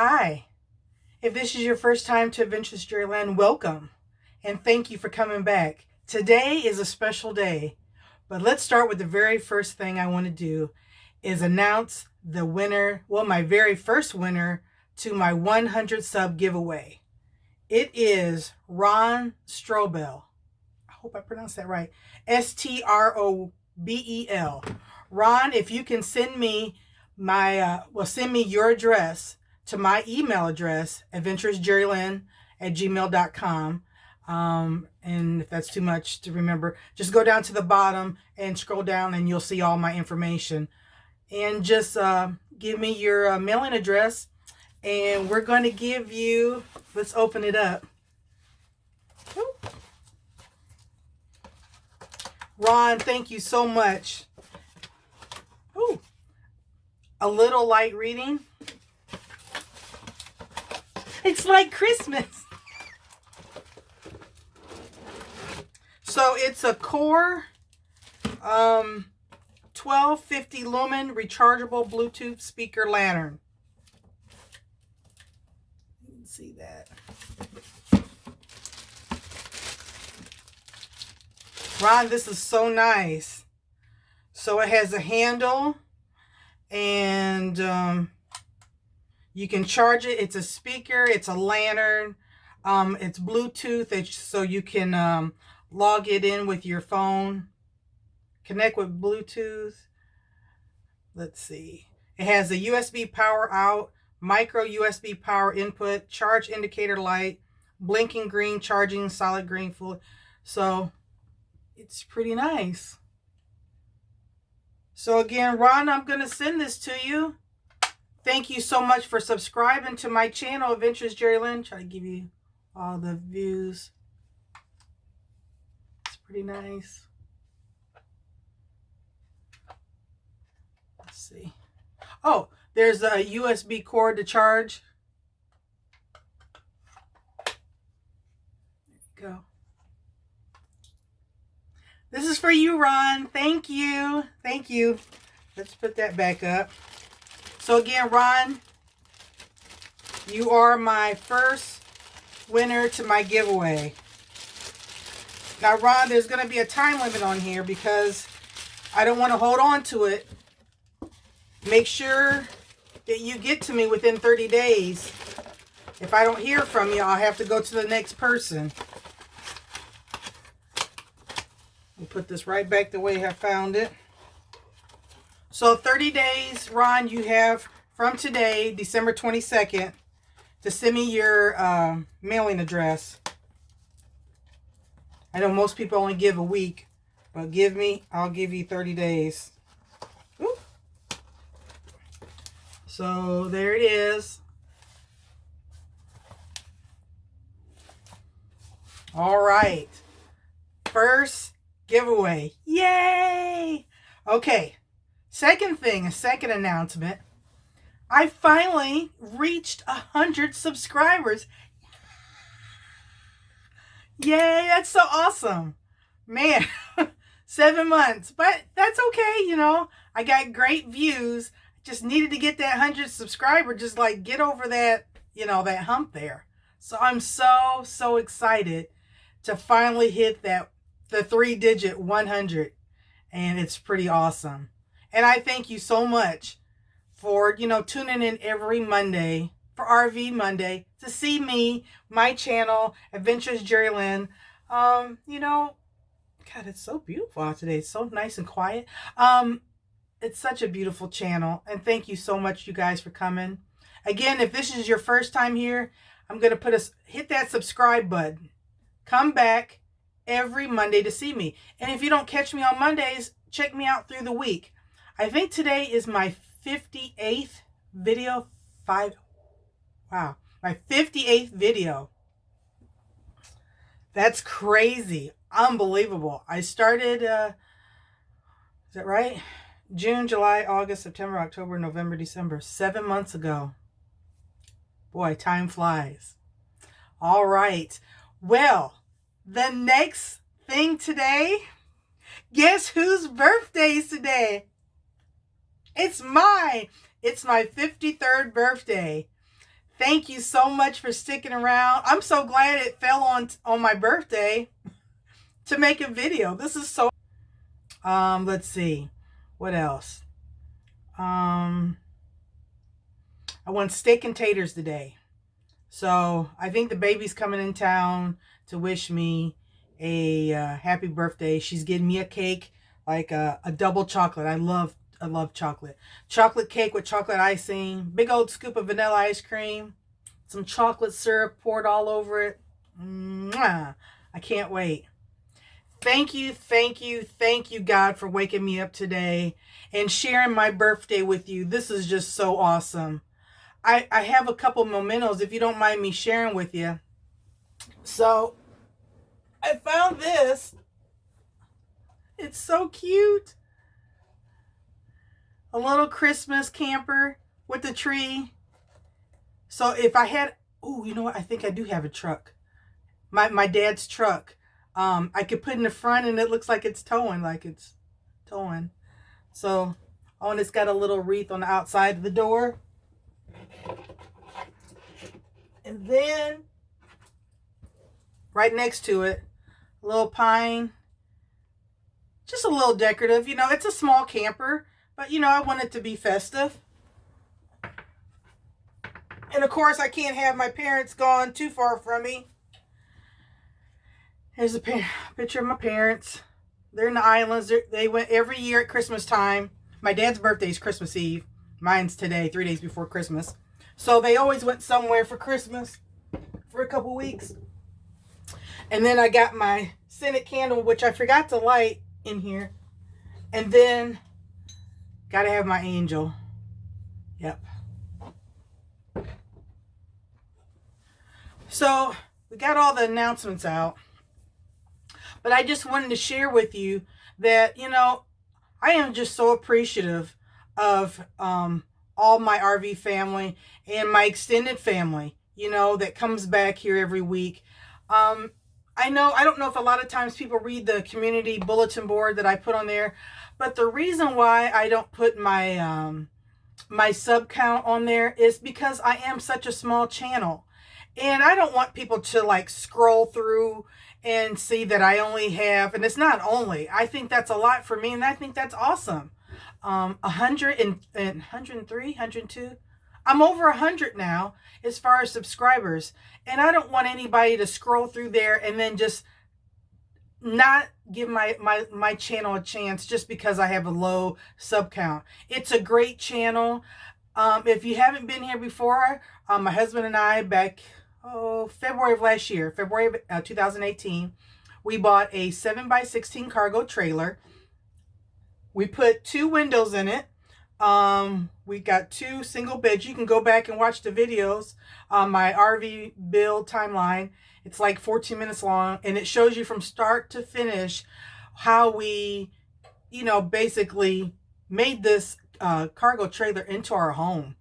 Hi, if this is your first time to AdventurousJeriLynn, welcome and thank you for coming back. Today is a special day, but let's start with the very first thing I want to do is announce the winner, well, my very first winner to my 100 sub giveaway. It is Ron Strobel. I hope I pronounced that right. Strobel. Ron, if you can send me send me your address to my email address, AdventurousJeriLynn@gmail.com. And if that's too much to remember, just go down to the bottom and scroll down and you'll see all my information. And just give me your mailing address and we're going to give you, let's open it up. Ooh. Ron, thank you so much. Ooh. A little light reading. It's like Christmas. So it's a Core 1250 lumen rechargeable Bluetooth speaker lantern. You can see that. Ron, this is so nice. So it has a handle and you can charge it. It's a speaker, it's a lantern, it's Bluetooth, so you can log it in with your phone, connect with Bluetooth. Let's see. It has a USB power out, micro USB power input, charge indicator light, blinking green, charging, solid green, full. So it's pretty nice. So again, Ron, I'm going to send this to you. Thank you so much for subscribing to my channel, AdventurousJeriLynn. Try to give you all the views. It's pretty nice. Let's see. Oh, there's a USB cord to charge. There you go. This is for you, Ron. Thank you. Thank you. Let's put that back up. So again, Ron, you are my first winner to my giveaway. Now, Ron, there's going to be a time limit on here because I don't want to hold on to it. Make sure that you get to me within 30 days. If I don't hear from you, I'll have to go to the next person. I'll put this right back the way I found it. So 30 days, Ron, you have from today, December 22nd, to send me your mailing address. I know most people only give a week, but I'll give you 30 days. Ooh. So there it is. All right. First giveaway. Yay! Okay. Second thing, a second announcement. I finally reached 100 subscribers. Yay, that's so awesome. Man, 7 months. But that's okay, you know. I got great views. Just needed to get that 100 subscriber, just like get over that, you know, that hump there. So I'm so excited to finally hit the 3-digit 100. And it's pretty awesome. And I thank you so much for, you know, tuning in every Monday for RV Monday to see me, my channel, AdventurousJeriLynn. You know, God, it's so beautiful out today. It's so nice and quiet. It's such a beautiful channel. And thank you so much, you guys, for coming. Again, if this is your first time here, I'm going to hit that subscribe button. Come back every Monday to see me. And if you don't catch me on Mondays, check me out through the week. I think today is my 58th video. Wow. My 58th video. That's crazy. Unbelievable. I started, is that right? June, July, August, September, October, November, December. 7 months ago. Boy, time flies. All right. Well, the next thing today, guess whose birthday is today? It's mine. It's my 53rd birthday. Thank you so much for sticking around. I'm so glad it fell on my birthday to make a video. This is so let's see. What else? I want steak and taters today. So I think the baby's coming in town to wish me a happy birthday. She's getting me a cake, like a double chocolate. I love chocolate. Chocolate cake with chocolate icing, big old scoop of vanilla ice cream, some chocolate syrup poured all over it. Mwah! I can't wait. Thank you, God, for waking me up today and sharing my birthday with you. This is just so awesome. I have a couple mementos, if you don't mind me sharing with you. So, I found this. It's so cute. A little Christmas camper with a tree. So, if I had... Oh, you know what? I think I do have a truck. My dad's truck. I could put in the front and it looks like it's towing. So, oh, and it's got a little wreath on the outside of the door. And then, right next to it, a little pine. Just a little decorative. You know, it's a small camper, but, you know, I want it to be festive. And, of course, I can't have my parents gone too far from me. Here's a picture of my parents. They're in the islands. They went every year at Christmas time. My dad's birthday is Christmas Eve. Mine's today, 3 days before Christmas. So they always went somewhere for Christmas for a couple weeks. And then I got my scented candle, which I forgot to light in here. And then, gotta have my angel. Yep. So, we got all the announcements out. But I just wanted to share with you that, you know, I am just so appreciative of all my RV family and my extended family, you know, that comes back here every week. I don't know if a lot of times people read the community bulletin board that I put on there, but the reason why I don't put my my sub count on there is because I am such a small channel. And I don't want people to like scroll through and see that I only have, and it's not only, I think that's a lot for me, and I think that's awesome. 103, 102. I'm over 100 now as far as subscribers, and I don't want anybody to scroll through there and then just not give my channel a chance just because I have a low sub count. It's a great channel. If you haven't been here before, my husband and I back February of last year, February of 2018, we bought a 7x16 cargo trailer. We put 2 windows in it. We got 2 single beds. You can go back and watch the videos on my RV build timeline. It's like 14 minutes long, and it shows you from start to finish how we, you know, basically made this cargo trailer into our home.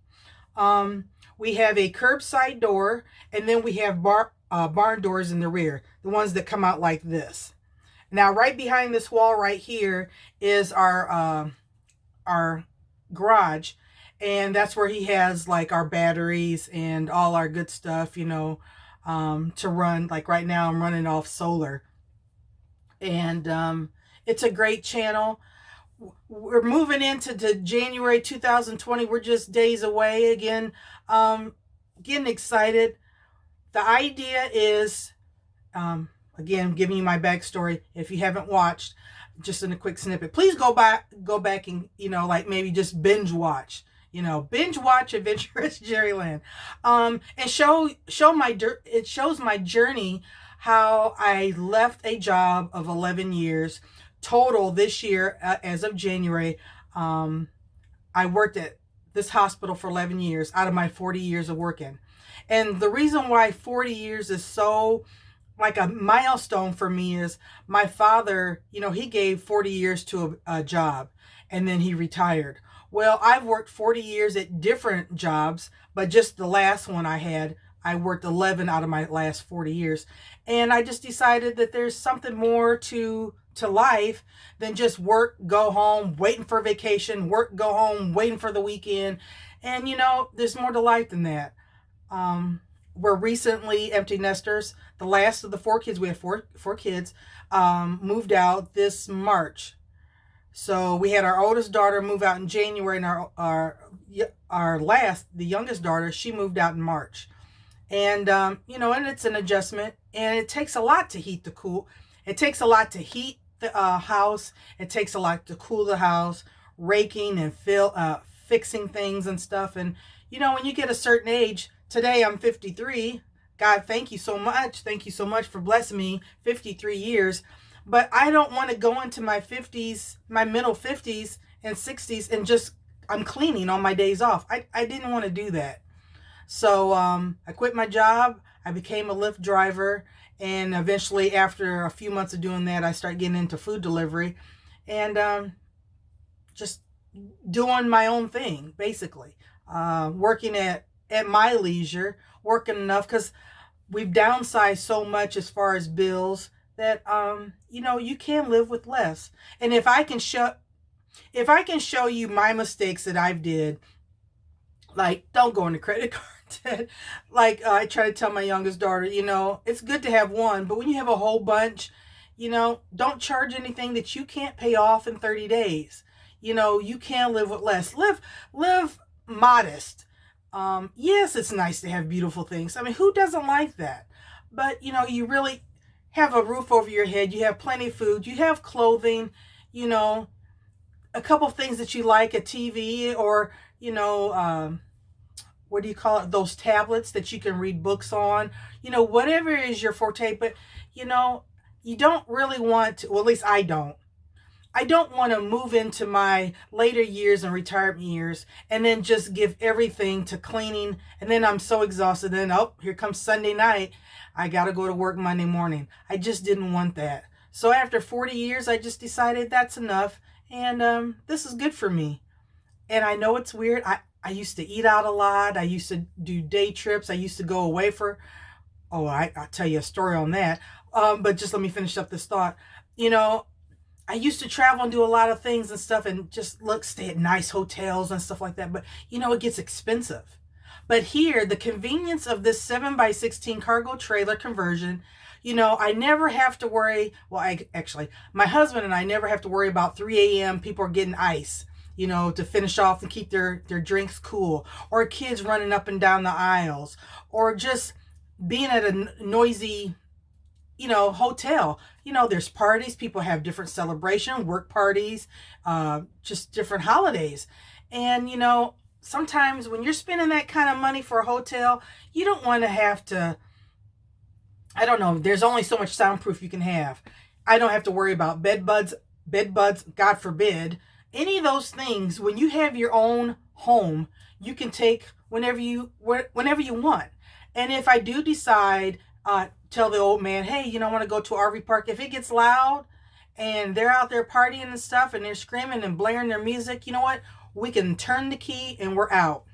We have a curbside door, and then we have barn doors in the rear, the ones that come out like this. Now, right behind this wall right here is our garage, and that's where he has like our batteries and all our good stuff, you know, to run. Like right now, I'm running off solar, and it's a great channel. We're moving into January 2020. We're just days away again. Getting excited. The idea is, again, giving you my backstory. If you haven't watched, just in a quick snippet, please go back and, you know, like maybe just binge watch. You know, binge watch AdventurousJeriLynn. And it shows my journey, how I left a job of 11 years total this year. As of January, I worked at this hospital for 11 years out of my 40 years of working. And the reason why 40 years is so like a milestone for me is my father, you know, he gave 40 years to a job and then he retired. Well, I've worked 40 years at different jobs, but just the last one I worked 11 out of my last 40 years. And I just decided that there's something more to life than just work, go home, waiting for vacation, work, go home, waiting for the weekend. And, you know, there's more to life than that. were recently empty nesters. The last of the four kids, we have four kids, moved out this March. So we had our oldest daughter move out in January, and the youngest daughter, she moved out in March. And and it's an adjustment, and it takes a lot to heat the cool. It takes a lot to heat the house. It takes a lot to cool the house, raking and fixing things and stuff. And when you get a certain age, today I'm 53. God, thank you so much. Thank you so much for blessing me 53 years. But I don't want to go into my 50s, my middle 50s and 60s, and just I'm cleaning on my days off. I didn't want to do that. So I quit my job. I became a Lyft driver. And eventually, after a few months of doing that, I started getting into food delivery and just doing my own thing, basically. Working at my leisure, working enough, because we've downsized so much as far as bills that you can live with less. And if I can show you my mistakes that I've did, like, don't go into credit card debt. Like, I try to tell my youngest daughter, it's good to have one, but when you have a whole bunch, don't charge anything that you can't pay off in 30 days. You can live with less. Live modest. Yes, it's nice to have beautiful things. I mean, who doesn't like that? But, you really have a roof over your head. You have plenty of food. You have clothing, a couple of things that you like, a TV, or, what do you call it? Those tablets that you can read books on, whatever is your forte. But, you don't really want to, well, at least I don't want to move into my later years and retirement years and then just give everything to cleaning. And then I'm so exhausted. Then, here comes Sunday night. I got to go to work Monday morning. I just didn't want that. So after 40 years, I just decided that's enough. And this is good for me. And I know it's weird. I used to eat out a lot. I used to do day trips. I used to go away for, I'll tell you a story on that. But just let me finish up this thought. I used to travel and do a lot of things and stuff and just stay at nice hotels and stuff like that. But, it gets expensive. But here, the convenience of this 7x16 cargo trailer conversion, I never have to worry. Well, actually, my husband and I never have to worry about 3 a.m. people are getting ice, to finish off and keep their drinks cool, or kids running up and down the aisles, or just being at a noisy hotel. There's parties. People have different celebration, work parties, just different holidays. And, sometimes when you're spending that kind of money for a hotel, you don't want to have to, I don't know, there's only so much soundproof you can have. I don't have to worry about bed buds, God forbid. Any of those things, when you have your own home, you can take whenever you want. And if I do decide, tell the old man, hey, I want to go to an RV park. If it gets loud and they're out there partying and stuff and they're screaming and blaring their music, you know what? We can turn the key and we're out.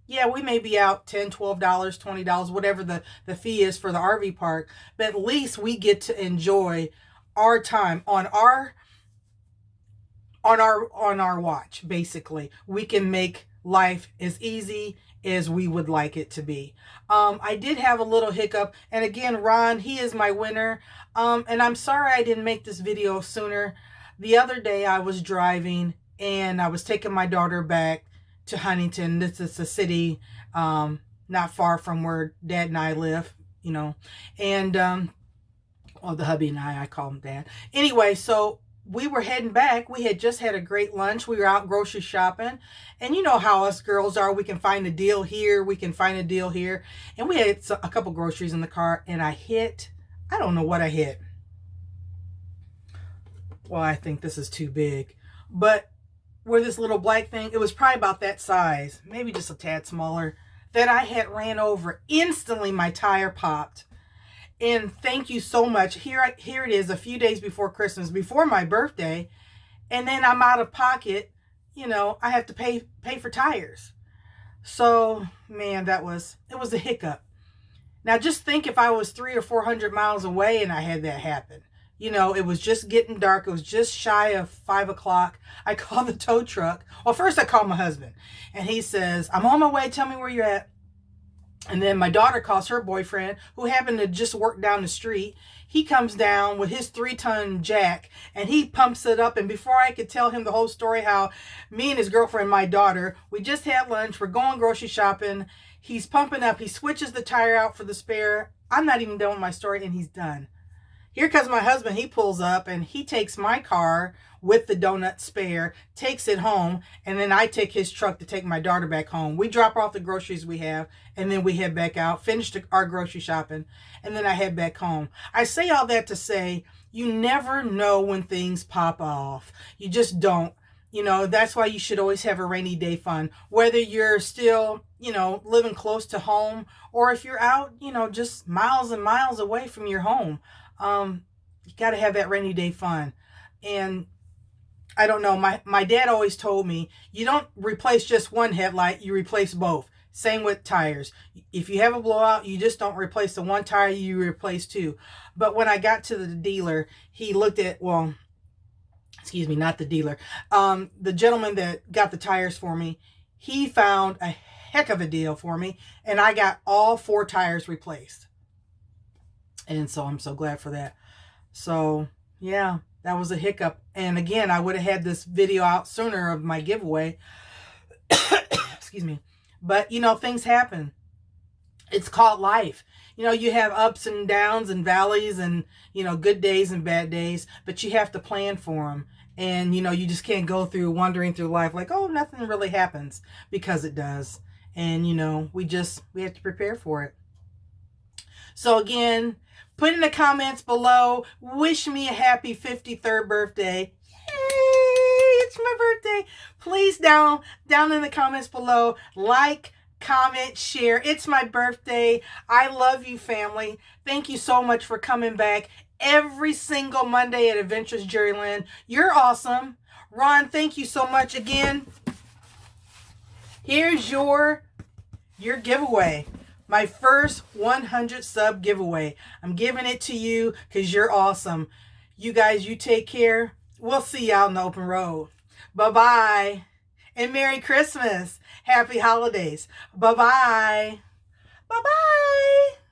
Yeah, we may be out $10, $12, $20, whatever the fee is for the RV park, but at least we get to enjoy our time on our watch. Basically, we can make life as easy as we would like it to be. I did have a little hiccup, and again, Ron, he is my winner. And I'm sorry I didn't make this video sooner. The other day I was driving and I was taking my daughter back to Huntington. This is a city not far from where Dad and I live, and the hubby and I call him Dad. Anyway, so we were heading back. We had just had a great lunch. We were out grocery shopping. And you know how us girls are. We can find a deal here. We can find a deal here. And we had a couple groceries in the car. And I don't know what I hit. Well, I think this is too big. But where this little black thing, it was probably about that size. Maybe just a tad smaller. That I had ran over. Instantly, my tire popped. And thank you so much. Here it is, a few days before Christmas, before my birthday. And then I'm out of pocket. I have to pay for tires. So, man, it was a hiccup. Now, just think if I was 300 or 400 miles away and I had that happen. It was just getting dark. It was just shy of 5 o'clock. I called the tow truck. Well, first I called my husband. And he says, I'm on my way. Tell me where you're at. And then my daughter calls her boyfriend, who happened to just work down the street. He comes down with his 3-ton jack and he pumps it up. And before I could tell him the whole story, how me and his girlfriend, my daughter, we just had lunch, we're going grocery shopping. He's pumping up, he switches the tire out for the spare. I'm not even done with my story and he's done. Here comes my husband. He pulls up and he takes my car with the donut spare, takes it home, and then I take his truck to take my daughter back home. We drop off the groceries we have, and then we head back out, finish our grocery shopping, and then I head back home. I say all that to say you never know when things pop off. You just don't. You know, that's why you should always have a rainy day fund, whether you're still, living close to home, or if you're out, just miles and miles away from your home. You got to have that rainy day fun. And I don't know, my dad always told me, you don't replace just one headlight, you replace both. Same with tires. If you have a blowout, you just don't replace the one tire, you replace two. But when I got to the dealer, he looked at, excuse me, not the dealer, the gentleman that got the tires for me, he found a heck of a deal for me, and I got all 4 tires replaced. And so I'm so glad for that. So yeah, that was a hiccup. And again, I would have had this video out sooner of my giveaway. Excuse me. But things happen. It's called life. You have ups and downs and valleys and, good days and bad days, but you have to plan for them. And, you just can't go through wandering through life like, oh, nothing really happens, because it does. And, we have to prepare for it. So again, put in the comments below, wish me a happy 53rd birthday. Yay, it's my birthday. Please down in the comments below, like, comment, share. It's my birthday. I love you, family. Thank you so much for coming back every single Monday at AdventurousJeriLynn. You're awesome. Ron, thank you so much again. Here's your giveaway. My first 100 sub giveaway. I'm giving it to you because you're awesome. You guys, you take care. We'll see you out in the open road. Bye-bye. And Merry Christmas. Happy holidays. Bye-bye. Bye-bye.